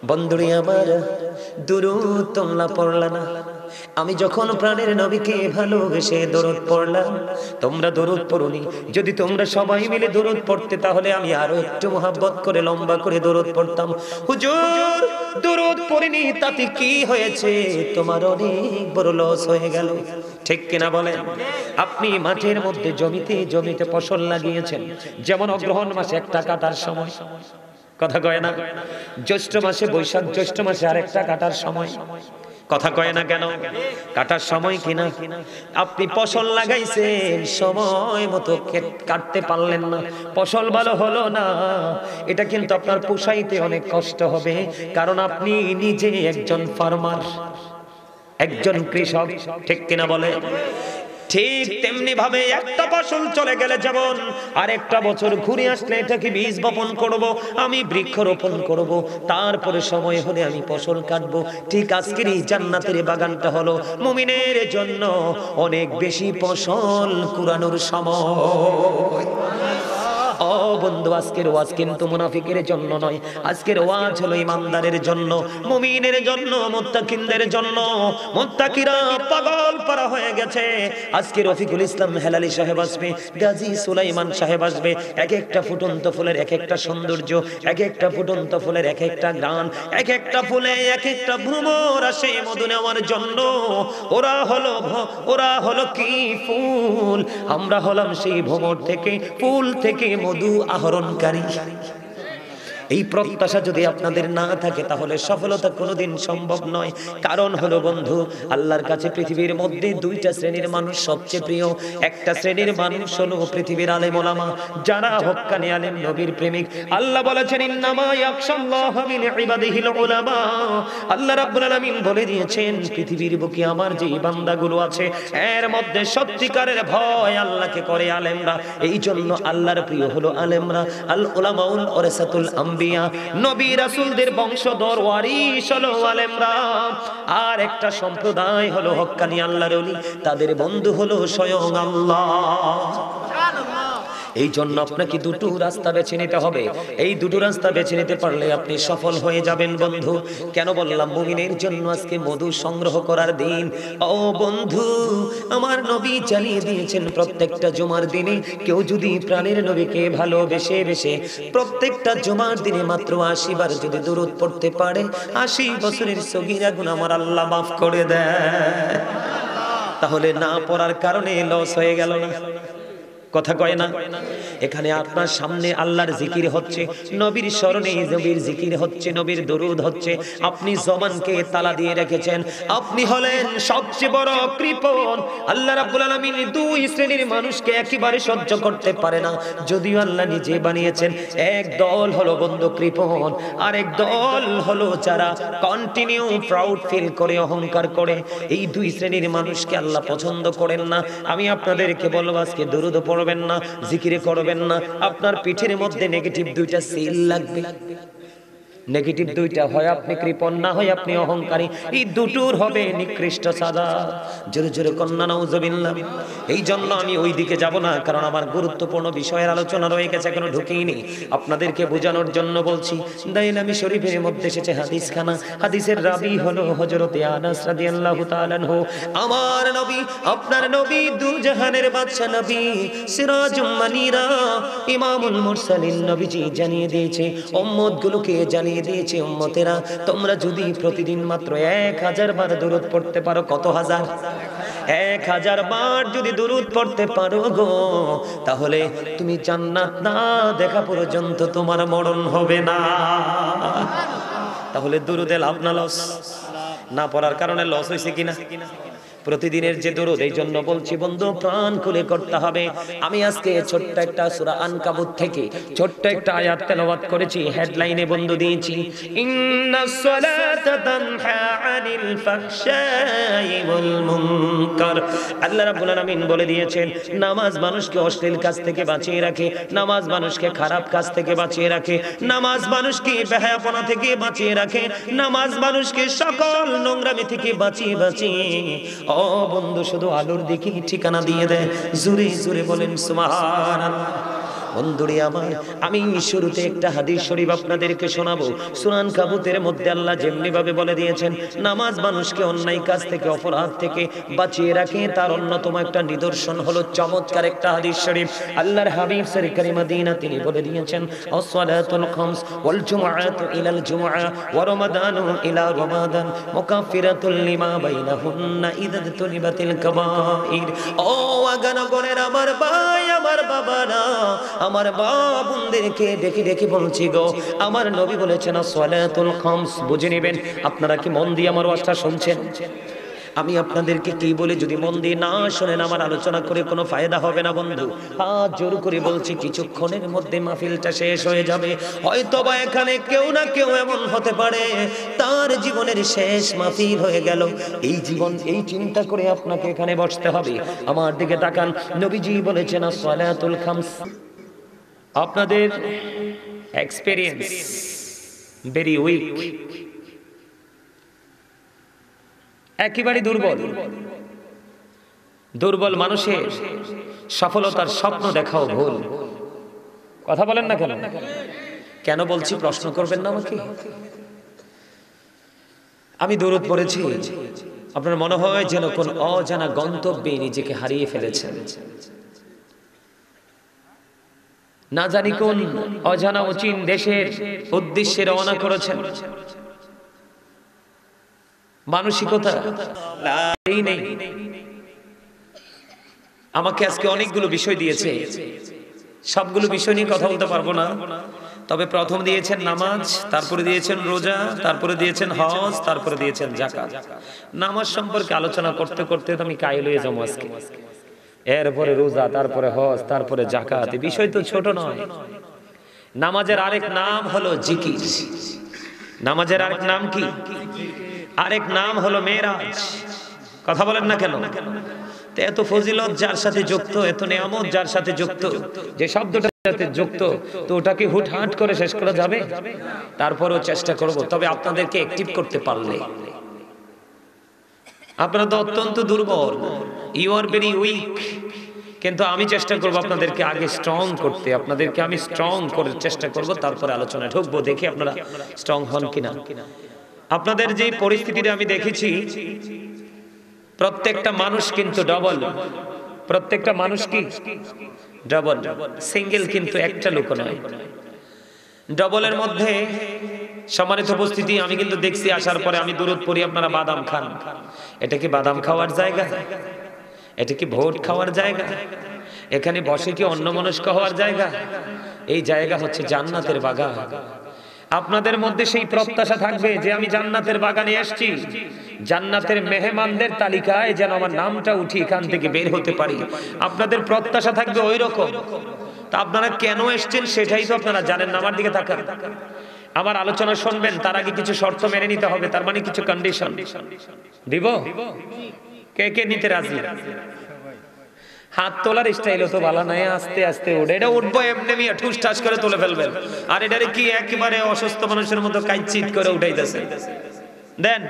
বন্ধুরে আমার, দুরূদ তোমরা পড়লা না। আমি যখন প্রাণের নবীকে ভালোবেসে দরুদ পড়লাম, তোমরা দরুদ পড়োনি। যদি তোমরা সবাই মিলে দরুদ পড়তে, তাহলে আমি আরো একটু মোহাব্বত করে লম্বা করে দরুদ পড়তাম। হুজুর, দরুদ পড়িনি, তাতে কি হয়েছে? তোমার অনেক বড় লস হয়ে গেল। ঠিক কিনা বলেন? আপনি মাঠের মধ্যে জমিতে জমিতে ফসল লাগিয়েছেন, যেমন অগ্রহণ মাসে একটা কাটার সময়, কথা কয় না? জ্যৈষ্ঠ মাসে, বৈশাখ জ্যৈষ্ঠ মাসে আরেকটা কাটার সময়, কথা কয় না কেন? কাটার সময় কিনা? আপনি ফসল লাগাইছেন, সময় মতো কাটতে পারলেন না, ফসল ভালো হলো না। এটা কিন্তু আপনার পোষাইতে অনেক কষ্ট হবে, কারণ আপনি নিজে একজন ফার্মার, একজন কৃষক। ঠিক কিনা বলে? ঠিক তেমনি ভাবে একটা ফসল চলে গেলে যেমন আরেকটা বছর ঘুরে আসলে এটাকে বীজ বপন করব, আমি বৃক্ষরোপণ করব, তারপরে সময় হলে আমি ফসল কাটবো। ঠিক আজকের এই জান্নাতের বাগানটা হলো মুমিনের জন্য অনেক বেশি ফসল কুড়ানোর সময়। ও বন্ধু, আজকের ওয়াজ কিন্তু মুনাফিকের জন্য নয়, আজকের ওয়াজ হলো ইমানদারের জন্য, মুমিনের জন্য, মুত্তাকিনদের জন্য। মুত্তাকিরা পাগল পারা হয়ে গেছে। আজকে রফিকুল ইসলাম হেলালি সাহেব আসবে, গাজী সুলাইমান সাহেব আসবে, এক একটা ফুটন্ত ফুলের এক একটা সৌন্দর্য, এক একটা ফুটন্ত ফুলের এক একটা গান, এক একটা ফুলে এক একটা ভ্রমর আসে মধু নেওয়ার জন্য। ওরা হলো কি ফুল, আমরা হলাম সেই ভ্রমর থেকে, ফুল থেকে মধু আহরণকারী। এই প্রত্যাশা যদি আপনাদের না থাকে, তাহলে সফলতা কোনোদিন সম্ভব নয়। কারণ হলো বন্ধু, আল্লাহর কাছে পৃথিবীর মধ্যে দুইটা শ্রেণীর মানুষ সবচেয়ে প্রিয়। একটা শ্রেণীর মানুষ হলো পৃথিবীর আলেম ওলামা, যারা হক্কানি আলেম, নবীর প্রেমিক। আল্লাহ বলেছেন, ইন্নামা ইয়াখশাল্লাহা মিন ইবাদিহিল উলামা। আল্লাহ রাব্বুল আলামিন বলে দিয়েছেন, পৃথিবীর বুকে আমার যে বান্দাগুলো আছে, এর মধ্যে সত্যিকারের ভয় আল্লাহকে করে আলেমরা। এই জন্য আল্লাহর প্রিয় হলো আলেমরা। আল উলামাউল ওয়ারাসাতুল আম্বিয়া, নবী রাসূলদের বংশধর, ওয়ারিস হলো আলেমরা। আর একটা সম্প্রদায় হলো হক্কানি আল্লাহর ওলি, তাদের বন্ধু হলো স্বয়ং আল্লাহ। এই জন্য আপনাকে দুটো রাস্তা বেছে নিতে হবে। এই দুটো রাস্তা বেছে নিতে পারলে আপনি সফল হয়ে যাবেন বন্ধু। কেন বললাম? মুমিনের জন্য আজকে মধু সংগ্রহ করার দিন। ও বন্ধু, আমার নবী জানিয়ে দিয়েছেন, প্রত্যেকটা জুমার দিনে কেউ যদি প্রাণের নবীকে ভালোবেসে বেশে প্রত্যেকটা জুমার দিনে মাত্র ৮০ বার যদি দরুদ পড়তে পারে, ৮০ বছরের সগীরা গুনাহ আমার আল্লাহ মাফ করে দেয়। তাহলে না পড়ার কারণে লস হয়ে গেল না, কথা কয় না? এখানে আপনার সামনে আল্লাহর জিকির হচ্ছে, নবীর স্মরণে নবীর জিকির হচ্ছে, নবীর দরুদ হচ্ছে। আপনি জবানকে তালা দিয়ে রেখেছেন, আপনি হলেন সবচেয়ে বড় কৃপণ। আল্লাহ রাব্বুল আলামিন দুই শ্রেণীর মানুষকে একেবারে সহ্য করতে পারে না, যদিও আল্লাহ নিজে বানিয়েছেন। এক দল হলো বন্ধু কৃপণ, আর এক দল হলো যারা কন্টিনিউ প্রাউড ফিল করে, অহংকার করে। এই দুই শ্রেণীর মানুষকে আল্লাহ পছন্দ করেন না। আমি আপনাদেরকে বলবো, আজকে দরুদ পড়বেন না, জিকির করবেন না, আপনার পিঠের মধ্যে নেগেটিভ দুইটা সিল লাগবে। নেগেটিভ দুইটা, হয় আপনি কৃপণ, না হয় আপনি অহংকারী। এই দুটোর হবে নিকৃষ্ট সাজা। জোরে জোরে কন্যা নাউজুবিল্লাহ। এই জন্য আমি ওই দিকে যাব না, কারণ আমার গুরুত্বপূর্ণ বিষয়ের আলোচনা রয়ে গেছে, এখনো ঢুকিনি। আপনাদেরকে বোঝানোর জন্য বলছি। দাইলামি শরীফের মধ্যে এসেছে হাদিসখানা, হাদিসের রাবি হলো হযরত আনাস রাদিয়াল্লাহু তাআলা আনহু। আমার নবী, আপনার নবী, দুজাহানের বাদশা নবী, সিরাজুম মুনীরা, ইমামুল মুরসালিন নবীজি জানিয়ে দিয়েছে, উম্মতগুলোকে জানিয়ে দিয়েছে, উম্মতেরা তোমরা যদি প্রতিদিন মাত্র 1000 বার দরুদ পড়তে পারো, কত হাজার? 1000 বার যদি দরুদ পড়তে পারো গো, তাহলে তুমি জান্নাত না দেখা পর্যন্ত তোমার মরণ হবে না। তাহলে দরুদে লাভ না লস? না পড়ার কারণে লস হয়েছে কিনা? প্রতিদিনের যে দরুদ, এই জন্য বলছি বন্ধু, প্রাণ খুলে করতে হবে। আমি আজকে ছোট্ট একটা সূরা আনকাবুত থেকে ছোট্ট একটা আয়াত তেলাওয়াত করেছি, হেডলাইনে বন্ধু দিয়েছি, ইন্নাস সালাতা তানহা আনিল ফাহশাই ওয়াল মুনকার। আল্লাহ রাব্বুল আলামিন বলে দিয়েছেন, নামাজ মানুষকে অশ্লীল কাজ থেকে বাঁচিয়ে রাখে, নামাজ মানুষকে খারাপ কাজ থেকে বাঁচিয়ে রাখে, নামাজ মানুষকে বেহায়াপনা থেকে বাঁচিয়ে রাখে, নামাজ মানুষকে সকল নোংরামি থেকে বাঁচিয়ে বাঁচিয়ে ও বন্ধু শুধু আলোর দিকে ঠিকানা দিয়ে দেয়। জোরে জোরে বলেন সুবহানাল্লাহ। বন্ধুরে আমার, আমি শুরুতে একটা হাদিস শরীফ আপনাদেরকে শোনাবো। সুনান কাবুতের মধ্যে আল্লাহ যেমনি ভাবে বলে দিয়েছেন, নামাজ মানুষকে অন্যায় কাজ থেকে, অপরাধ থেকে বাঁচিয়ে রাখে, তার অন্যতম একটা নিদর্শন হলো চমৎকার একটা হাদিস শরীফ। আল্লাহর হাবিব সরকারি মদিনা তিনি বলে দিয়েছেন, আসসালাতুল খামস ওয়াল জুমআতু ইলাল জুমআ ওয়া রমাদানু ইলা রমাদান মুকাফফিরাতুল লিমা বাইনাহুন্না ইযা তুনিবাতিল কাবাইর। ও আগানগরের আমার ভাই, আমার বাবারা, আমার বাবুদেরকে ডেকে ডেকে বলছি গো, আমার নবী বলেছেন আসসালাতুল খামস। বুঝে নেবেন। আপনারা কি মন দিয়ে আমার ওয়াজটা শুনছেন? আমি আপনাদেরকে কি বলে, যদি মন দিয়ে না শোনেন আমার আলোচনা করে কোনো ফায়দা হবে না বন্ধু। হাত জোর করে বলছি, কিছুক্ষণের মধ্যে মাহফিলটা শেষ হয়ে যাবে। হয়তোবা এখানে কেউ না কেউ এমন হতে পারে তার জীবনের শেষ মাহফিল হয়ে গেল। এই জীবন, এই চিন্তা করে আপনাকে এখানে বসতে হবে। আমার দিকে তাকান, নবীজি বলেছেন আসসালাতুল খামস। আপনাদের এক্সপেরিয়েন্স ভেরি উইক, একেবারে দুর্বল। দুর্বল মানুষের সফলতার স্বপ্ন দেখাও ভুল। কথা বলেন না কেন? কেন বলছি প্রশ্ন করবেন না আমাকে। আমি দরুদ পড়েছি, আপনার মনে হয় যেন কোন অজানা গন্তব্যে নিজেকে হারিয়ে ফেলেছেন। না জানি কোন অজানা অচিন দেশের উদ্দেশ্যে রওনা করেছেন। মানসিকতা নেই। আমাকে আজকে অনেকগুলো বিষয় দিয়েছে, সবগুলো বিষয় নিয়ে কথা বলতে পারবো না। তবে প্রথম দিয়েছেন নামাজ, তারপরে দিয়েছেন রোজা, তারপরে দিয়েছেন হজ, তারপরে দিয়েছেন যাকাত। নামাজ সম্পর্কে আলোচনা করতে করতে তো আমি কাইল হয়ে যাবো আজকে। এরপরে রোজা, তারপরে হজ, তারপরে যাকাত। এই বিষয় তো ছোট নয়। নামাজের আরেক নাম হলো জিকির। নামাজের আরেক নাম কি? আরেক নাম হলো মেরাজ। কথা বলেন না কেন? তো এত ফজিলত যার সাথে যুক্ত, এত নিয়ামত যার সাথে যুক্ত, যে শব্দটার সাথে যুক্ত, তো ওটাকে হুটহাট করে শেষ করা যাবে? তারপরেও চেষ্টা করব। তবে আপনাদেরকে অ্যাক্টিভ করতে পারলে, আপনারা তো অত্যন্ত দুর্বল, ইউ আর ভেরি উইক, কিন্তু আমি চেষ্টা করব আপনাদেরকে আগে স্ট্রং করতে। আপনাদেরকে আমি স্ট্রং করার চেষ্টা করব, তারপরে আলোচনায় ঢুকবো, দেখি আপনারা স্ট্রং হন কিনা। আপনাদের যে পরিস্থিতিটা আমি দেখেছি, প্রত্যেকটা মানুষ কিন্তু ডবল। প্রত্যেকটা মানুষ কি ডবল, সিঙ্গেল কিন্তু একটা লোক নয়। ডবলের মধ্যে সম্মানিত উপস্থিতি, আমি কিন্তু দেখছি আসার পরে, আমি দরুদ পড়ি, আপনারা বাদাম খান। এটা কি বাদাম খাওয়ার জায়গা? এটা কি ভোট খাওয়ার জায়গা? এখানে বসে কি অন্যমনস্ক হওয়ার জায়গা? এই জায়গা হচ্ছে জান্নাতের বাগান। আপনাদের মধ্যে সেই প্রত্যাশা থাকবে যে আমি জান্নাতের বাগানে এসেছি, জান্নাতের মেহমানদের তালিকায় যেন আমার নামটা উঠি, এখান থেকে বের হতে পারি। আপনাদের প্রত্যাশা থাকবে ওই রকম। তা আপনারা কেন এসেছেন সেটাই তো আপনারা জানেন না। আমার দিকে তাকান। আমার আলোচনা শুনবেন, তার আগে কিছু শর্ত মেনে নিতে হবে, তার মানে কিছু কন্ডিশন দিব। কে কে নিতে রাজি? হাত তোলার স্টাইলও তো ভালো নাই, আস্তে আস্তে উঠে। এটা উঠবো এমনি মিয়া ঠুস ঠাস করে তুলে ফেলবেন। আর এটারে কি একেবারে অসুস্থ মানুষের মতো কাইচিত করে উঠাইতেছেন। দেন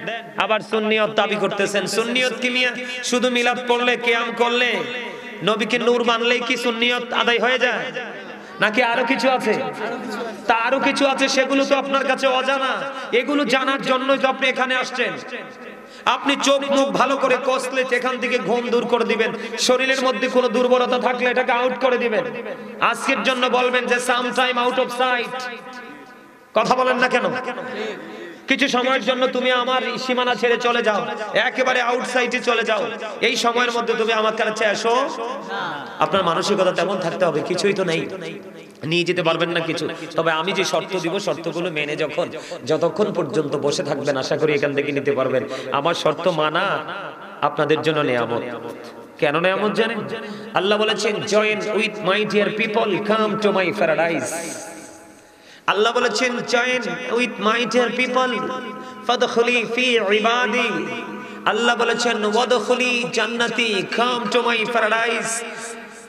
আবার সুন্নিয়ত দাবি করতেছেন। সুন্নিয়ত কি মিয়া শুধু মিলাদ পড়লে, কিয়াম করলে, নবীকে নূর মানলেই কি সুন্নিয়ত আদায় হয়ে যায়? নাকি আরো কিছু আছে? তা আরো কিছু আছে, সেগুলো তো আপনার কাছে অজানা। এগুলো জানার জন্যই তো আপনি এখানে আসছেন। আপনি চোখ মুখ ভালো করে কষলে এখান থেকে ঘুম দূর করে দিবেন। শরীরের মধ্যে কোনো দুর্বলতা থাকলে এটাকে আউট করে দিবেন। আজকের জন্য বলবেন যে some time out of site. কথা বলেন না কেন? কিছু সময়ের জন্য তুমি আমার সীমানা ছেড়ে চলে যাও, একেবারে আউটসাইডে চলে যাও। এই সময়ের মধ্যে তুমি আমার কাছে আসো। আপনার মানসিকতা তেমন থাকতে হবে। কিছুই তো নেই, নিয়ে যেতে পারবেন না কিছু। তবে আমি যে শর্ত দিব, শর্তগুলো মেনে যতক্ষণ পর্যন্ত বসে থাকবেন, আশা করি এখান থেকে নিতে পারবেন। আমার শর্ত মানা আপনাদের জন্য নিয়ামত। কেন নিয়ামত জানেন? আল্লাহ বলেছেন, join with my dear people, come to my paradise. Allah বলেছেন, join with my dear people ফাদখুলি ফি ইবাদি। আল্লাহ বলেছেন, ওয়াদখুলি জান্নাতি, কাম টু মাই প্যারাডাইস।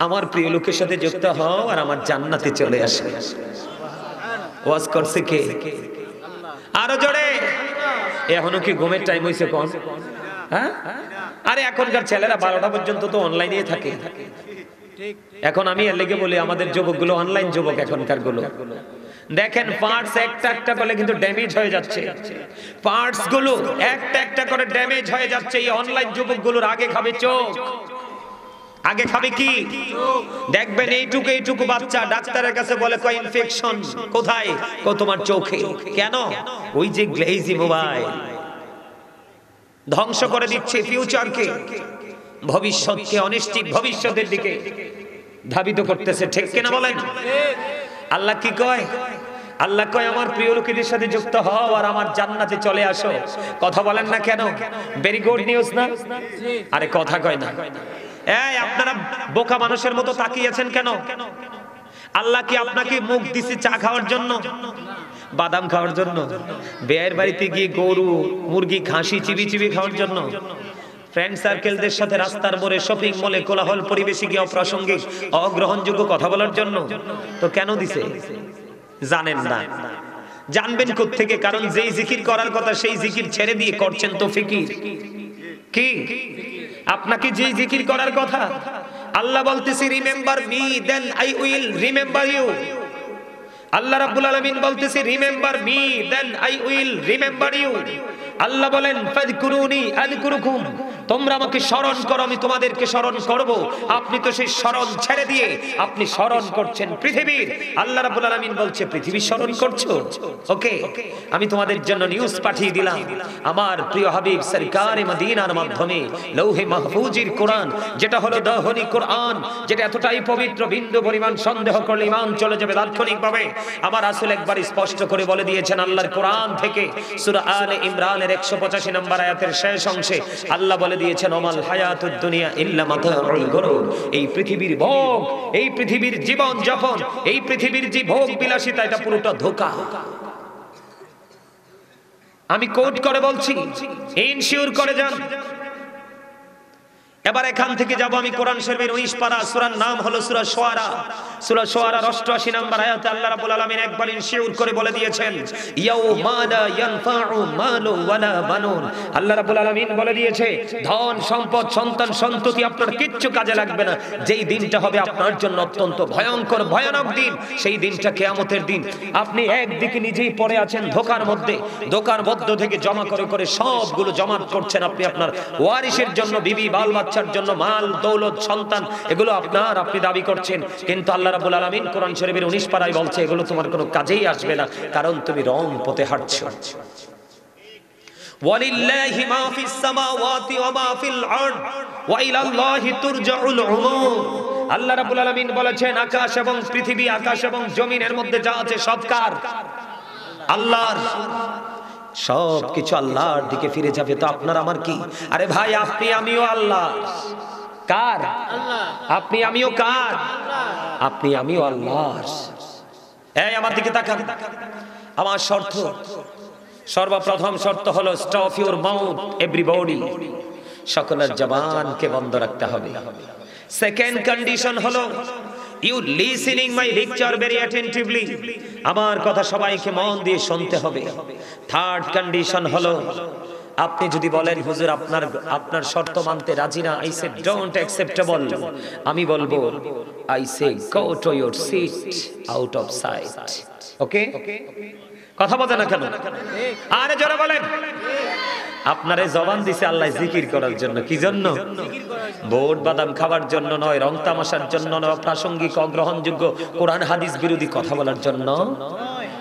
আমার প্রিয় লোকের সাথে যুক্ত হও আর আমার জান্নাতে চলে আসো। ওয়াজ করছে কে? আরো জোরে। এখনো কি ঘুমের টাইম হইছে কোন? হ্যাঁ, আরে এখনকার ছেলেরা 12টা পর্যন্ত তো অনলাইনেই থাকে। এখন আমি এর লেগে বলি আমাদের যুবকগুলো অনলাইন যুবক এখনকার গুলো দেখেন পার্টস একটা একটা করে কিন্তু ড্যামেজ হয়ে যাচ্ছে, পার্টস গুলো একটা একটা করে ড্যামেজ হয়ে যাচ্ছে। এই অনলাইন যুবকগুলোর আগে খাবে চোখ, আগে খাবে কি দেখবেন এইটুকু এইটুকু বাচ্চা ডাক্তারের কাছে বলে কয় ইনফেকশন কোথায়, কো তোমার চোখে। কেন? ওই যে গ্লেজি মোবাইল ধ্বংস করে দিচ্ছে ফিউচারকে, ভবিষ্যৎকে, অনিশ্চিত ভবিষ্যতের দিকে ধাবিত করতেছে। ঠিক কিনা বলেন? আল্লাহ কি কয়? আল্লাহ কয় আমার প্রিয় লোকেদের সাথে যুক্ত হও আর আমার জান্নাতে চলে আসো। কথা বলেন না কেন? ভেরি গুড নিউজ না? আরে কথা কয় না। এই আপনারা বোকা মানুষের মতো তাকিয়ে আছেন কেন? আল্লাহ কি আপনাকে মুখ দিছে চা খাওয়ার জন্য, বাদাম খাওয়ার জন্য, বেয়ের বাড়িতে গিয়ে গরু মুরগি খাসি চিবি চিবি খাওয়ার জন্য, ফ্রেন্ড সার্কেলদের সাথে রাস্তার মোড়ে শপিং মলে কোলাহল পরিবেশে গিয়ে অপ্রাসঙ্গিক অগ্রহণযোগ্য কথা বলার জন্য? তো কেন দিছে জানেন না? জানবেন কোত্থেকে? কারণ যেই জিকির করার কথা সেই জিকির ছেড়ে দিয়ে করছেন তো ফিকির। কি আপনাকে যেই জিকির করার কথা আল্লাহ বলতেছে remember me then I will remember you. Allah রাব্বুল আলামিন বলতেছে remember me then I will remember you. Allah বলেন ফাযকুরুনি আযকুরুকুম, তোমরা আমাকে স্মরণ করো আমি তোমাদেরকে স্মরণ করব। আপনি তো সেই স্মরণ ছেড়ে দিয়ে আপনি স্মরণ করছেন পৃথিবীর। আল্লাহ রাব্বুল আলামিন বলছে পৃথিবীর স্মরণ করছো? ওকে, আমি তোমাদের জন্য নিউজ পাঠিয়ে দিলাম আমার প্রিয় হাবিব সরকারে মদিনার মাধ্যমে লৌহে মাহফুজের কোরআন, যেটা হলো দহনি কোরআন, যেটা এতটাই পবিত্র বিন্দু পরিমাণ সন্দেহ করলে ঈমান চলে যাবে তাৎক্ষণিকভাবে। আমার রাসূল একবার স্পষ্ট করে বলে দিয়েছেন আল্লাহর কোরআন থেকে সূরা আলে ইমরানের 185 নম্বর আয়াতের শেষ অংশে আল্লাহ বলে দিয়েছেন ওমাল হায়াতুদ দুনিয়া ইল্লা মাতাউল গুরুর। এই পৃথিবীর ভোগ, এই পৃথিবীর জীবন যাপন, এই পৃথিবীর যে ভোগ বিলাসিতা এটা পুরোটা ধোঁকা। আমি কোট করে বলছি, ইনশিওর করে যান। এবার এখান থেকে যাব আমি কোরআন শরীফের 19 পারা, সূরার নাম হলো সূরা শুআরা। সূরা শুআরার 88 নম্বর আয়াতে আল্লাহ রাব্বুল আলামিন একবার ইনশিওর করে বলে দিয়েছেন ইয়াউমা লা ইয়ানফাউ মালু ওয়ালা বানুন। আল্লাহ রাব্বুল আলামিন বলে দিয়েছে ধন সম্পদ সন্তান সন্ততি আপনার কিচ্ছু কাজে লাগবে না। যেই দিনটা হবে আপনার জন্য অত্যন্ত ভয়ঙ্কর ভয়ানক দিন, সেই দিনটা কিয়ামতের দিন। আপনি একদিকে নিজেই পড়ে আছেন ধোঁকার মধ্যে, ধোঁকার মধ্য থেকে জমা করে করে সবগুলো জমা করছেন আপনি আপনার ওয়ারিসের জন্য, বিবি বাল বাচ্চার জন্য, মাল দৌলত সন্তান এগুলো আপনার, আপনি দাবি করছেন। কিন্তু আল্লাহ রাব্বুল আলামিন কোরআন শরীফের 19 পারায় বলছে এগুলো তোমার কোনো কাজেই আসবে না, কারণ তুমি রং পথে হাঁটছো। ওয়ালিল্লাহি মা ফিস সামাওয়াতি ওয়া মা ফিল আরদ ওয়া ইলাল্লাহি তুরজাউল উমুর। আল্লাহ রাব্বুল আলামিন বলেছেন আকাশ এবং পৃথিবী, আকাশ এবং জমিনের মধ্যে যা আছে সব কার? আল্লাহর। সব কিছু আল্লাহর দিকে ফিরে যাবে। তো আপনার আমার কি? আরে ভাই আপনি আমিও আল্লাহ। কার? আল্লাহ। আপনি আমিও কার? আল্লাহ। আপনি আমিও আল্লাহর। এই আমার দিকে তাকান। আমার শর্ত, সর্বপ্রথম শর্ত হলো স্টপ ইউর মাউথ এভরিবডি, সকলের জবানকে বন্ধ রাখতে হবে। সেকেন্ড কন্ডিশন হলো you listening my lecture very attentively, আমার কথা সবাইকে মন দিয়ে শুনতে হবে। থার্ড কন্ডিশন হলো আপনি যদি বলেন হুজুর আপনার শর্ত মানতে রাজি না, আই সে ডোন্ট অ্যাকসেপ্টেবল, আমি বলবো I say go to your seat out of sight. Okay, কথা বলেন না কেন? আরে জোরে বলেন। আপনারে জবান দিছে আল্লাহ জিকির করার জন্য। কি জন্য? ভোট বাদাম খাওয়ার জন্য নয়, রং তামাশার জন্য নয়, প্রাসঙ্গিক অগ্রহণযোগ্য কোরআন হাদিস বিরোধী কথা বলার জন্য।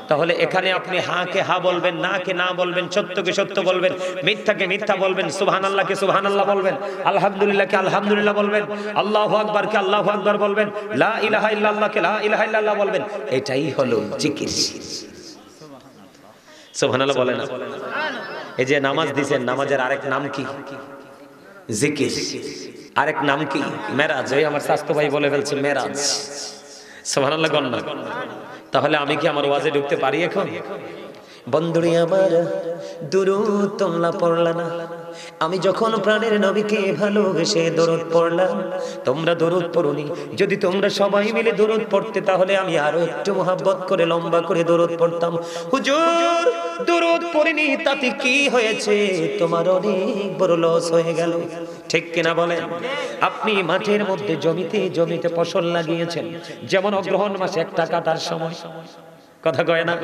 তাহলে এখানে আপনি হ্যাঁ কে হ্যাঁ বলবেন, না কে না বলবেন, সত্যকে সত্য বলবেন, মিথ্যাকে মিথ্যা বলবেন, সুবহানাল্লাহকে সুবহানাল্লাহ বলবেন, আলহামদুলিল্লাহকে আলহামদুলিল্লাহ বলবেন, আল্লাহু আকবারকে আল্লাহু আকবার বলবেন, লা ইলাহা ইল্লাল্লাহকে লা ইলাহা ইল্লাল্লাহ বলবেন। এটাই হলো জিকির। সুবহানাল্লাহ বলেন না? এই যে নামাজ দিবেন, নামাজের আরেক নাম কি? জিকির। আরেক নাম কি? মেরাজ। ওই আমার স্বাস্থ্য ভাই বলে ফেলছে মেরাজ। সুবহানাল্লাহ গণ না? তাহলে আমি কি আমার ওয়াজে ঢুকতে পারি এখন? বন্ধুরে আমার, দুরূদ তোমরা পড়লা না। আমি যখন প্রাণের নবীকে ভালোবেসে দরুদ পড়লাম, তোমরা দরুদ পড়োনি। যদি তোমরা সবাই মিলে দরুদ পড়তে, তাহলে আমি আরো একটু মোহাব্বত করে লম্বা করে দরুদ পড়তাম। হুজুর দরুদ পড়িনি, তাতে কি হয়েছে? তোমার অনেক বড় লস হয়ে গেল। ঠিক কিনা বলেন? আপনি মাঠের মধ্যে জমিতে জমিতে ফসল লাগিয়েছেন, যেমন অগ্রহণ মাসে একটা কাটার সময়, কথা কয় না?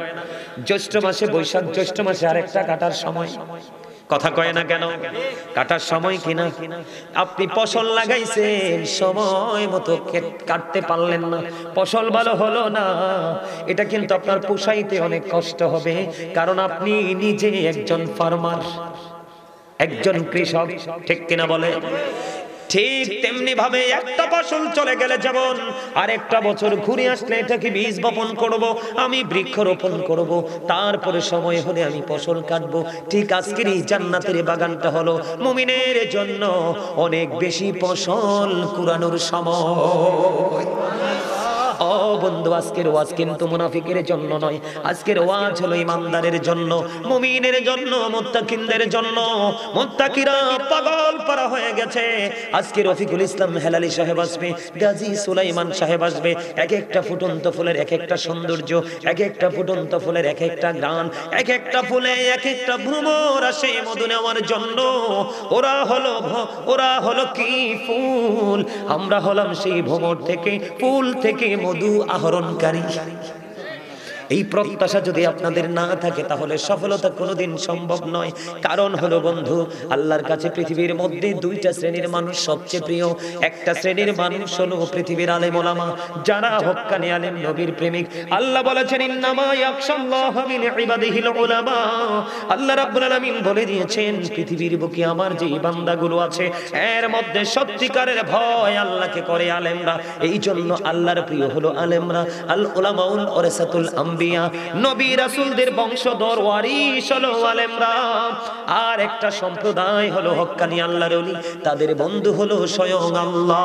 জ্যৈষ্ঠ মাসে, বৈশাখ জ্যৈষ্ঠ মাসে আরেকটা কাটার সময়, কথা কয় না কেন? কাটার সময় কিনা? আপনি ফসল লাগাইছেন, সময় মতো কাটতে পারলেন না, ফসল ভালো হলো না। এটা কিন্তু আপনার পোষাইতে অনেক কষ্ট হবে, কারণ আপনি নিজে একজন ফার্মার, একজন কৃষক। ঠিক কিনা বলে? ঠিক তেমনি ভাবে একটা ফসল চলে গেলে যেমন আরেকটা বছর ঘুরে আসলে এটাকে বীজ বপন করব, আমি বৃক্ষরোপণ করব, তারপরে সময় হলে আমি ফসল কাটবো। ঠিক আজকের এই জান্নাতের বাগানটা হলো মুমিনের জন্য অনেক বেশি ফসল কুড়ানোর সময়। ও বন্ধু, আজকের ওয়াজ কিন্তু মুনাফিকের জন্য নয়, আজকের ওয়াজ হলো ইমানদারের জন্য, মুমিনের জন্য, মুত্তাকিনদের জন্য। মুত্তাকিরা পাগল পারা হয়ে গেছে। আজকে রফিকুল ইসলাম হেলালি সাহেব আসবে, গাজী সুলাইমান সাহেব আসবে, এক একটা ফুটন্ত ফুলের এক একটা সৌন্দর্য, এক একটা ফুটন্ত ফুলের এক একটা গান, এক একটা ফুলে এক একটা ভ্রমর আসে মধু নেওয়ার জন্য। ওরা হলো কি ফুল, আমরা হলাম সেই ভ্রমর থেকে, ফুল থেকে মধু আহরণকারী। এই প্রত্যাশা যদি আপনাদের না থাকে, তাহলে সফলতা কোনোদিন সম্ভব নয়। কারণ হলো বন্ধু, আল্লাহর কাছে পৃথিবীর মধ্যে দুইটা শ্রেণীর মানুষ সবচেয়ে প্রিয়। একটা শ্রেণীর মানুষ হলো পৃথিবীর আলেম ওলামা, যারা হক্কানি আলেম, নবীর প্রেমিক। আল্লাহ বলেছেন ইন্নামা ইয়াখশাল্লাহা মিন ইবাদিহিল উলামা। আল্লাহ রাব্বুল আলামিন বলে দিয়েছেন, পৃথিবীর বুকে আমার যে বান্দাগুলো আছে, এর মধ্যে সত্যিকারের ভয় আল্লাহকে করে আলেমরা। এই জন্য আল্লাহর প্রিয় হলো আলেমরা। আল উলামাউল ওয়ারাসাতুল আম্বিয়া, নবী রাসূলদের বংশধর, ওয়ারিস হলো আলেমরা। আর একটা সম্প্রদায় হলো হক্কানি আল্লাহর ওলি, তাদের বন্ধু হলো স্বয়ং আল্লাহ।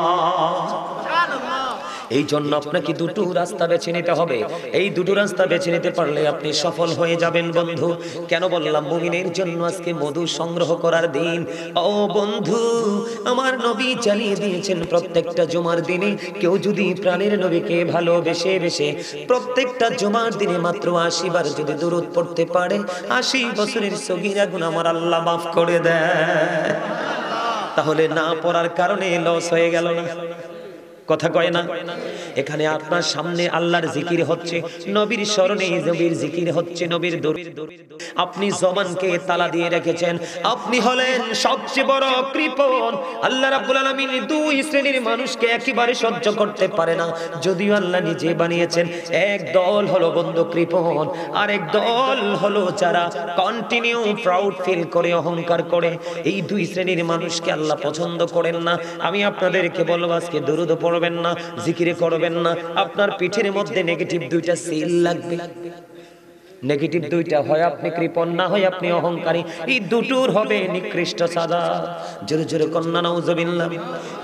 এই জন্য আপনাকে দুটো রাস্তা বেছে নিতে হবে। এই দুটো রাস্তা বেছে নিতে পারলে আপনি সফল হয়ে যাবেন বন্ধু। কেন বললাম? মুমিনের জন্য আজকে মধু সংগ্রহ করার দিন। ও বন্ধু, আমার নবী জানিয়ে দিয়েছেন, প্রত্যেকটা জুমার দিনে কেউ যদি প্রাণের নবীকে ভালোবেসে বেশে প্রত্যেকটা জুমার দিনে মাত্র 80 বার যদি দরুদ পড়তে পারে, 80 বছরের সগীরা গুনাহ আমার আল্লাহ মাফ করে দেয়। তাহলে না পড়ার কারণে লস হয়ে গেল না, কথা কয় না? এখানে আপনার সামনে আল্লাহর জিকির হচ্ছে, নবীর স্মরণে নবীর জিকির হচ্ছে, নবীর দরুদ। আপনি জবানকে তালা দিয়ে রেখেছেন, আপনি হলেন সবচেয়ে বড় কৃপণ। আল্লাহ রাব্বুল আলামিন দুই শ্রেণীর মানুষকে একেবারে সহ্য করতে পারে না, যদিও আল্লাহ নিজে বানিয়েছেন। এক দল হলো বন্ধু কৃপণ, আর এক দল হলো যারা কন্টিনিউ প্রাউড ফিল করে, অহংকার করে। এই দুই শ্রেণীর মানুষকে আল্লাহ পছন্দ করেন না। আমি আপনাদেরকে বলবো, আজকে দরুদ পড়বেন না, জিকির করবেন না, আপনার পিঠের মধ্যে নেগেটিভ দুইটা সিল লাগবে। নেগেটিভ দুইটা, হয় আপনি কৃপণ, না হয় আপনি অহংকারী। এই দুটোর হবে নিকৃষ্ট সাজা। জোরে জোরে কন্যা নাউজুবিল্লাহ।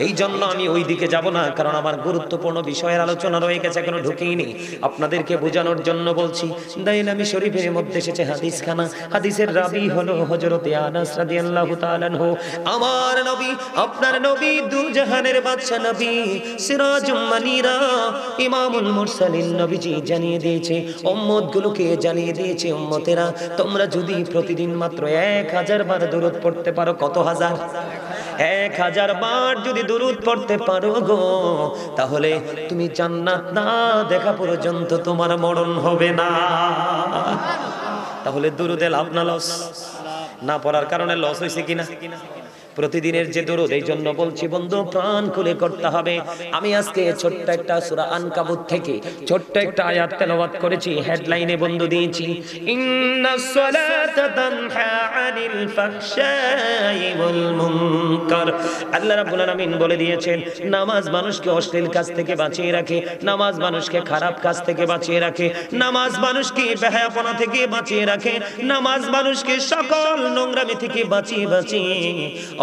এই জন্য আমি ওই দিকে যাব না, কারণ আমার গুরুত্বপূর্ণ বিষয়ের আলোচনা রয়ে গেছে, এখনো ঢুকিনি। আপনাদেরকে বোঝানোর জন্য বলছি। দাইলামি শরীফের মধ্যে এসেছে হাদিসখানা, হাদিসের রাবি হলো হযরতে আনাস রাদিয়াল্লাহু তাআলা আনহু। আমার নবী, আপনার নবী, দু জাহানের বাদশা নবী, সিরাজুম মুনীরা, ইমামুল মুরসালিন, নবীজি জানিয়ে দিয়েছে, উম্মতগুলোকে জানিয়ে দিয়েছে, উম্মতেরা তোমরা যদি প্রতিদিন মাত্র 1000 বার দরুদ পড়তে পারো, কত হাজার? 1000 বার যদি দরুদ পড়তে পারো গো, তাহলে তুমি জান্নাত না দেখা পর্যন্ত তোমার মরণ হবে না। তাহলে দরুদে লাভ না লস? না পড়ার কারণে লস হয়েছে কিনা? প্রতিদিনের যে দরুদ, এই জন্য বলছি বন্ধু, প্রাণ খুলে করতে হবে। আমি আজকে ছোট্ট একটা সূরা আনকাবুত থেকে ছোট্ট একটা আয়াত তেলাওয়াত করেছি, হেডলাইনে বন্ধু দিয়েছি, ইন্নাস সালাতা তানহা আনিল ফাহশাই ওয়াল মুনকার। আল্লাহ রাব্বুল আলামিন বলে দিয়েছেন, নামাজ মানুষকে অশ্লীল কাজ থেকে বাঁচিয়ে রাখে, নামাজ মানুষকে খারাপ কাজ থেকে বাঁচিয়ে রাখে, নামাজ মানুষকে বেহায়াপনা থেকে বাঁচিয়ে রাখে, নামাজ মানুষকে সকল নোংরামি থেকে বাঁচিয়ে বাঁচিয়ে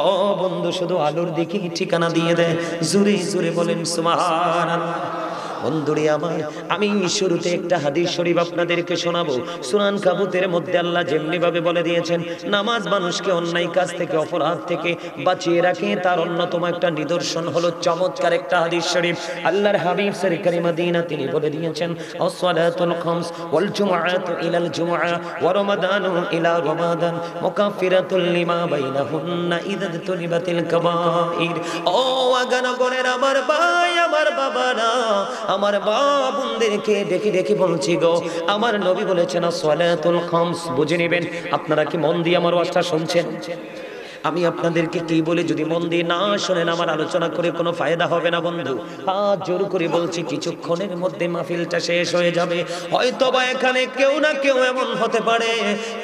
ও বন্ধু শুধু আলোর দিকে ঠিকানা দিয়ে দেয়। জোরে জোরে বলেন সুবহানাল্লাহ। বন্ধুরে আমার, আমি শুরুতে একটা হাদিস শরীফ আপনাদেরকে শোনাবো। সুনান কাবুতের মধ্যে আল্লাহ যেমনি ভাবে বলে দিয়েছেন, নামাজ মানুষকে অন্যায় কাজ থেকে, অপরাধ থেকে বাঁচিয়ে রাখে, তার অন্যতম একটা নিদর্শন হলো চমৎকার একটা হাদিস শরীফ। আল্লাহর হাবিব সরকারি মদিনা তিনি বলে দিয়েছেন, আসসালাতুল খামস ওয়াল জুমআতু ইলাল জুমআ ওয়া রমাদানু ইলা রমাদান মুকাফফিরাতুল লিমা বাইনাহুন্না ইযা তুলিবাতিল কাবাইর। ও আগানগরের আমার ভাই, আমার বাবারা, আমার বাবুদেরকে দেখি দেখি বলছি গো, আমার নবী বলেছেন আসসালাতুল খামস। বুঝে নেবেন। আপনারা কি মন দিয়ে আমার ওয়াজটা শুনছেন? আমি আপনাদেরকে কি বলে, যদি মন দিয়ে না শোনেন আমার আলোচনা করে কোনো ফায়দা হবে না বন্ধু। হাত জোর করে বলছি, কিছুক্ষণের মধ্যে মাহফিলটা শেষ হয়ে যাবে। হয়তোবা এখানে কেউ না কেউ এমন হতে পারে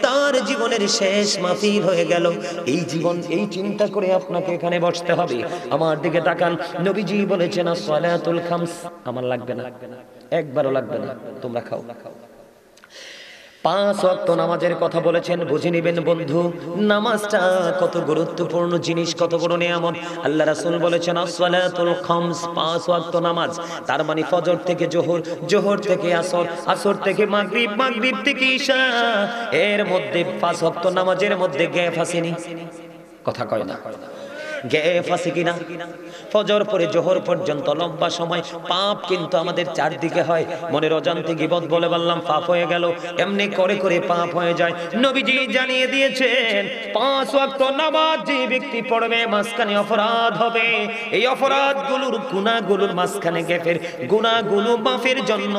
তার জীবনের শেষ মাহফিল হয়ে গেল। এই জীবন, এই চিন্তা করে আপনাকে এখানে বসতে হবে। আমার দিকে তাকান, নবীজি বলেছেন আসসালাতুল খামস। আমার লাগবে না, একবারও লাগবে না, তোমরা খাও। 5 ওয়াক্ত নামাজের কথা বলেছেন, বুঝে নেবেন বন্ধু। নামাজটা কত গুরুত্বপূর্ণ জিনিস, কত বড় নিয়ামত। আল্লাহ রাসূল বলেছেন আসসালাতুল খামস, 5 ওয়াক্ত নামাজ। তার মানে ফজর থেকে জোহর, জোহর থেকে আসর, আসর থেকে মাগরিব, মাগরিব থেকে ঈশা। এর মধ্যে 5 ওয়াক্ত নামাজের মধ্যে গ্যাপ আসেনি? কথা কয় না, গ্যাপ আছে কিনা? ফজর পরে জোহর পর্যন্ত লম্বা সময় পাপ কিন্তু আমাদের চারদিকে হয়। মনের অজান্তে গীবত বলে বললাম, পাপ হয়ে গেল, এমনি করে করে পাপ হয়ে যায়। নবীজি জানিয়ে দিয়েছেন 5 ওয়াক্ত নামাজ যে ব্যক্তি পড়বে মাঝখানে অপরাধ হবে। এই অপরাধগুলোর গুনাহগুলোর মাঝখানে গ্যাপের গুনাহগুলো মাফের জন্য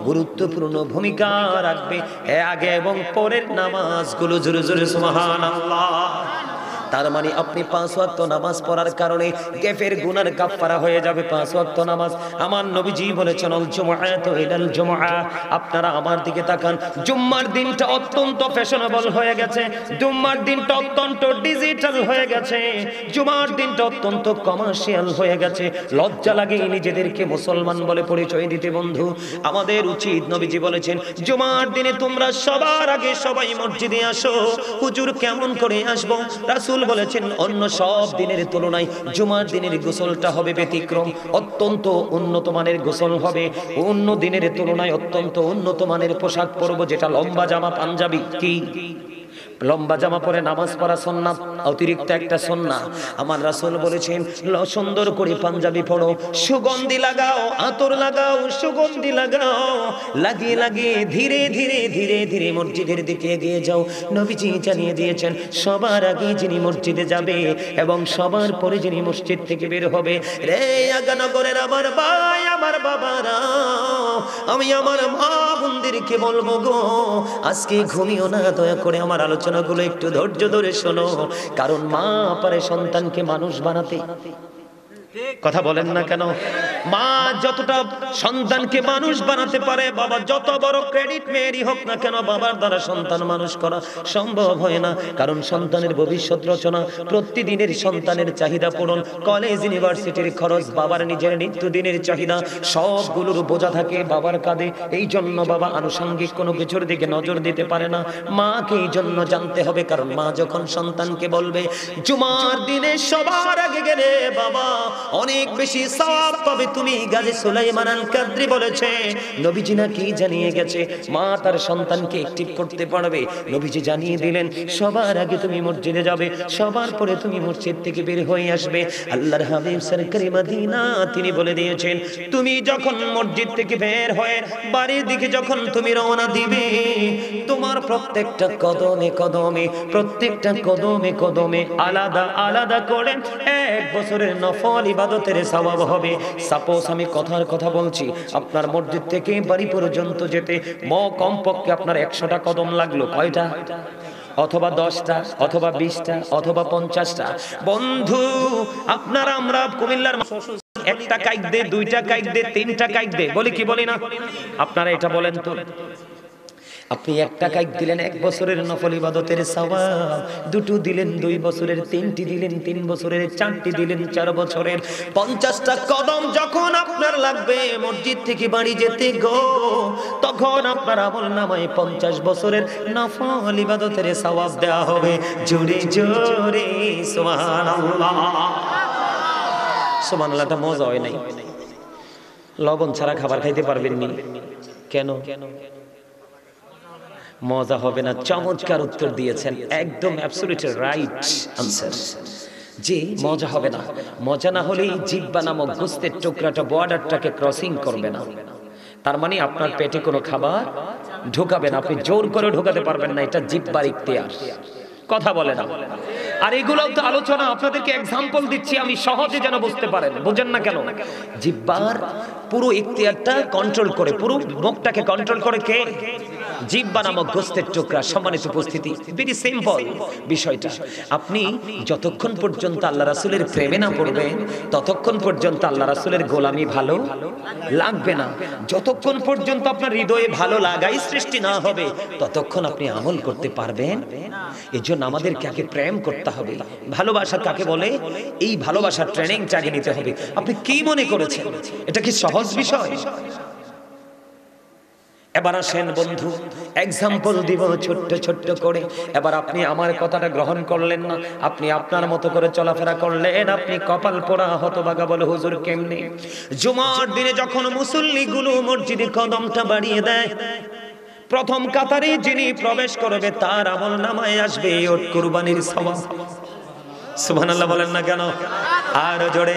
গুরুত্বপূর্ণ ভূমিকা রাখবে আগে এবং পরের নামাজগুলো। জোরে জোরে সুবহানাল্লাহ। তার মানে আপনি 5 ওয়াক্ত নামাজ পড়ার কারণে গ্যাপের গুনার কাফারা হয়ে যাবে 5 ওয়াক্ত নামাজ। আমার নবীজি বলেছেন আল জুমআতু ইলাল জুমআ। আপনারা আমার দিকে তাকান, জুম্মার দিনটা অত্যন্ত ফ্যাশনেবল হয়ে গেছে, জুম্মার দিনটা অত্যন্ত ডিজিটাল হয়ে গেছে, জুমার দিনটা অত্যন্ত কমার্শিয়াল হয়ে গেছে। লজ্জা লাগে নিজেদেরকে মুসলমান বলে পরিচয় দিতে বন্ধু। আমাদের উচিত, নবীজি বলেছেন জুমার দিনে তোমরা সবার আগে সবাই মসজিদে আসো। হুজুর কেমন করে আসবো? রাসূল বলেছেন অন্য সব দিনের তুলনায় জুমার দিনের গোসলটা হবে ব্যতিক্রম, অত্যন্ত উন্নত মানের গোসল হবে। অন্য দিনের তুলনায় অত্যন্ত উন্নত মানের পোশাক পরবো, যেটা লম্বা জামা পাঞ্জাবি। কি লম্বা জামা পরে নামাজ পড়া সুন্নাত, অতিরিক্ত একটা সুন্নাহ। আমার রাসূল বলেছেন সুন্দর করে পাঞ্জাবি পরো, সুগন্ধি লাগাও, আতর লাগাও, সুগন্ধি লাগাও, লাগিয়ে লাগিয়ে ধীরে ধীরে ধীরে ধীরে মসজিদের দিকে এগিয়ে যাও। নবীজি জানিয়ে দিয়েছেন সবার আগে যিনি মসজিদে যাবে এবং সবার পরে যিনি মসজিদ থেকে বের হবে। রে আগানগরের আমার ভাই, আমার বাবারা, আমি আমার মা বোনদেরকে বলবো গো, আজকে ঘুমিও না, দয়া করে আমার আলোচনাগুলো একটু ধৈর্য ধরে শোনো। কারণ মা পারে সন্তানকে মানুষ বানাতে। কথা বলেন না কেন? মা যতটা সন্তানকে মানুষ বানাতে পারে, বাবা যত বড় ক্রেডিট মেয়েরই হোক না কেন, বাবার দ্বারা সন্তান মানুষ করা সম্ভব হয় না। কারণ সন্তানের ভবিষ্যৎ রচনা, প্রতিদিনের সন্তানের চাহিদা পূরণ, কলেজ ইউনিভার্সিটির খরচ, বাবার নিজের নিত্যদিনের চাহিদা, সবগুলোর বোঝা থাকে বাবার কাঁধে। এই জন্য বাবা আনুষঙ্গিক কোনো কিছুর দিকে নজর দিতে পারে না। মাকে এই জন্য জানতে হবে, কারণ মা যখন সন্তানকে বলবে জুমার দিনে সবার আগে গেলে বাবা অনেক বেশি সওয়াব পাবে তুমি। গাজী সুলাইমান আল কাদরি বলেছে নবীজি নাকি জানিয়ে গেছে মা তার সন্তানকে অ্যাক্টিভ করতে পারবে। নবীজি জানিয়ে দিলেন সবার আগে তুমি মসজিদে যাবে, সবার পরে তুমি মসজিদ থেকে বের হয়ে আসবে। আল্লাহর হাবিব সরকারি মদিনা তিনি বলে দিয়েছেন তুমি যখন মসজিদ থেকে বের হয়ে বাড়ির দিকে যখন তুমি রওনা দিবে, তোমার প্রত্যেকটা কদমে কদমে, প্রত্যেকটা কদমে কদমে আলাদা আলাদা করে 1 বছরের নফল ইবাদতের সওয়াব হবে। সাপোজ আমি কথার কথা বলছি, আপনার মসজিদ থেকে বাড়ি পর্যন্ত যেতে কমপক্ষে আপনার 100টা কদম লাগলো, কয়টা? অথবা 10টা, অথবা 20টা, অথবা 50টা। বন্ধু আপনারা আমরা কুমিল্লার একটা কাইক দে, 2টা কাইক দে, 3টা কাইক দে, বলি কি বলি না? আপনারা এটা বলেন তো। আপনি 1 টাকা দিলেন 1 বছরের নফল ইবাদতের সওয়াব, 2টো দিলেন 2 বছরের, 3টি দিলেন 3 বছরের, 4টি দিলেন 4 বছরের। 50টা কদম যখন আপনার লাগবে মসজিদ থেকে বাড়ি যেতে গো, তখন আপনার আমলনামায় 50 বছরের নফল ইবাদতের সওয়াব দেওয়া হবে। জোরে জোরে সুবহানাল্লাহ। সুবহানাল্লাহটা মজা হয় নাই? লবণ ছাড়া খাবার খাইতে পারবেন নি কেন? মজা হবে না। চমৎকার উত্তর দিয়েছেন, একদম অ্যাবসলিউটলি রাইট আনসার। যে মজা হবে না, মজা না হলেই জিহ্বা নামক গোস্তের টুকরাটা বর্ডারটাকে ক্রসিং করবে না। তার মানে আপনার পেটে কোনো খাবার ঢোকাবে না, আপনি জোর করে ঢোকাতে পারবেন না, এটা জিহ্বার ইখতিয়ার। কথা বলে না। আর এগুলো তো আলোচনা, আপনাদেরকে এক্সাম্পল দিচ্ছি আমি সহজে যেন বুঝতে পারেন। বুঝেন না কেন? জিহ্বার পুরো ইখতিয়ারটা কন্ট্রোল করে, পুরো মুখটাকে কন্ট্রোল করে কে? জিহ্বা নামক গোস্তের টুকরা। সম্মানিত উপস্থিতি, ভেরি সিম্পল বিষয়টা। আপনি যতক্ষণ পর্যন্ত আল্লাহ রাসূলের প্রেমে না পড়বেন ততক্ষণ পর্যন্ত আল্লাহ রাসূলের গোলামি ভালো লাগবে না। যতক্ষণ পর্যন্ত আপনার হৃদয়ে ভালো লাগাই সৃষ্টি না হবে ততক্ষণ আপনি আমল করতে পারবেন। এজন্য আমাদের কাকে প্রেম করতে হবে, ভালোবাসা কাকে বলে, এই ভালোবাসার ট্রেনিং চালিয়ে নিতে হবে। আপনি কি মনে করেছেন এটা কি সহজ বিষয়? এবার আসেন বন্ধু, এক্সাম্পল দিব ছোট্ট ছোট্ট করে। এবার আপনি আমার কথাটা গ্রহণ করলেন না, আপনি আপনার মতো করে চলাফেরা করলেন, আপনি কপাল পোড়া হতভাগা বলে হুজুর কেমনে? জুমার দিনে যখন মুসল্লিগুলো মসজিদে কদমটা বাড়িয়ে দেয়, প্রথম কাতারে যিনি প্রবেশ করবে তার আমল নামায় আসবে ওট কুরবানির সওয়াব। সুবহানাল্লাহ বলেন না কেন? আর জোরে,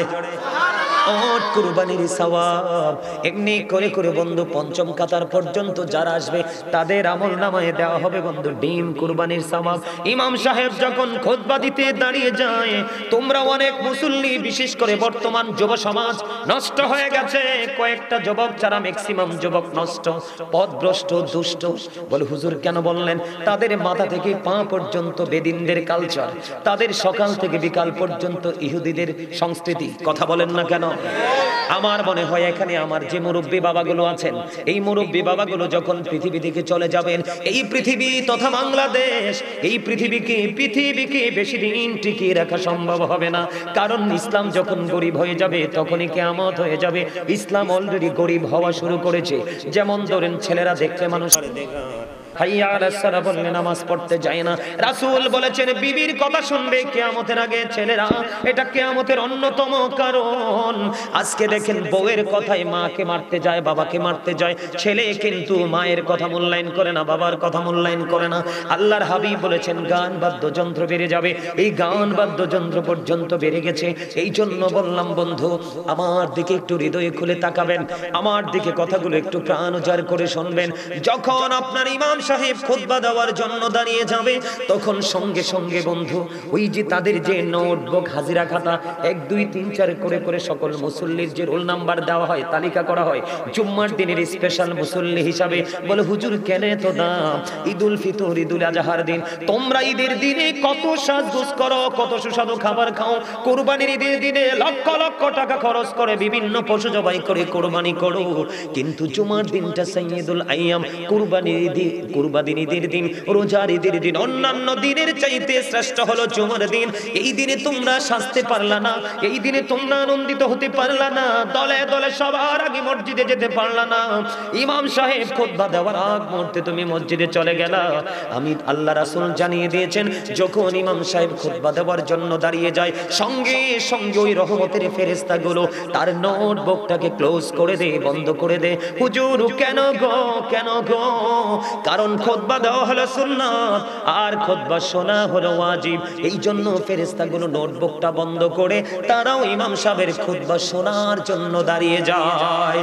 ওট কুরবানির সওয়াব। এমনি করে করে বন্ধু পঞ্চম কাতার পর্যন্ত যারা আসবে তাদের আমল নামায় দেওয়া হবে বন্ধু ডিম কুরবানির সওয়াব। ইমাম সাহেব যখন খুতবা দিতে দাঁড়িয়ে যায়, তোমরা অনেক মুসল্লি, বিশেষ করে বর্তমান যুব সমাজ নষ্ট হয়ে গেছে, কয়েকটা যুবক যারা ম্যাক্সিমাম যুবক নষ্ট, পথভ্রষ্ট, দুষ্ট। বলে হুজুর কেন বললেন? তাদের মাথা থেকে পা পর্যন্ত বেদিনদের কালচার, তাদের সকাল থেকে বিকাল পর্যন্ত ইহুদিদের সংস্কৃতি। কথা বলেন না কেন? আমার মনে হয় এখানে আমার যে মুরব্বী বাবাগুলো আছেন, এই মুরব্বী বাবাগুলো যখন পৃথিবী থেকে চলে যাবেন, এই পৃথিবী তথা বাংলাদেশ, এই পৃথিবীকে বেশি দিন টিকিয়ে রাখা সম্ভব হবে না। কারণ ইসলাম যখন গরিব হয়ে যাবে তখনই কিয়ামত হয়ে যাবে। ইসলাম অলরেডি গরিব হওয়া শুরু করেছে। যেমন ধরেন ছেলেরা দেখলে মানুষ হাইয়া আলাস সালাহ বললে নামাজ পড়তে যায় না। রাসূল বলেছেন বিবির কথা শুনবে কিয়ামতের আগে ছেলেরা, এটা কিয়ামতের অন্যতম কারণ। আজকে দেখেন বউয়ের কথায় মাকে মারতে যায়, বাবাকে মারতে যায় ছেলে, কিন্তু মায়ের কথা মূল্যায়ন করে না, বাবার কথা মূল্যায়ন করে না। আল্লাহর হাবিব বলেছেন গান বাদ্যযন্ত্র বেড়ে যাবে, এই গান বাদ্যযন্ত্র পর্যন্ত বেড়ে গেছে। এই জন্য বললাম বন্ধু, আমার দিকে একটু হৃদয় খুলে তাকাবেন, আমার দিকে কথাগুলো একটু প্রাণ উজাড় করে শুনবেন। যখন আপনার ইমাম সাহেব খুতবা দেওয়ার জন্য দাঁড়িয়ে যাবে তখন সঙ্গে সঙ্গে বন্ধু ওই যে তাদের যে নোটবুক, হাজিরা খাতা 1 2 3 4 করে করে সকল মুসল্লির যে রোল নাম্বার দেওয়া হয়, তালিকা করা হয়, জুম্মার দিনের স্পেশাল মুসল্লি হিসাবে। বলে হুজুর কেন এত দাম? ঈদুল ফিতর, ঈদুল আজহার দিন তোমরা ঈদের দিনে কত সাজগোজ করো, কত সুস্বাদু খাবার খাও, কুরবানির ঈদের দিনে লক্ষ লক্ষ টাকা খরচ করে বিভিন্ন পশু জবাই করে কুরবানি করো, কিন্তু জুমার দিনটা সাইয়্যিদুল আইয়াম, কুরবানির ঈদ, কুরবানির ঈদের দিন, রোজার ঈদের দিন, অন্যান্য দিনের চাইতে শ্রেষ্ঠ হলো জুমার দিন। এই দিনে তোমরা সাজতে পারলা না, এই দিনে তোমরা আনন্দিত হতে পারলা না, দলে দলে সবার আগে মসজিদে যেতে পারলা না, ইমাম সাহেব খুতবা দেওয়ার আগ মুহূর্তে তুমি মসজিদে চলে গেলা। আমি আল্লাহ রাসূল জানিয়ে দিয়েছেন যখন ইমাম সাহেব খুতবা দেওয়ার জন্য দাঁড়িয়ে যায় সঙ্গে সঙ্গে ওই রহমতের ফেরেশতাগুলো তার নোটবুকটাকে ক্লোজ করে দে, বন্ধ করে দে। হুজুর কেন গো, কেন গো? কারণ খুতবা দেওয়া হলো সুন্নাত আর খুতবা শোনা হলো ওয়াজিব। এই জন্য ফেরেশতাগুলো নোটবুকটা বন্ধ করে তারাও ইমাম সাহেবের খুতবা শোনার জন্য দাঁড়িয়ে যায়।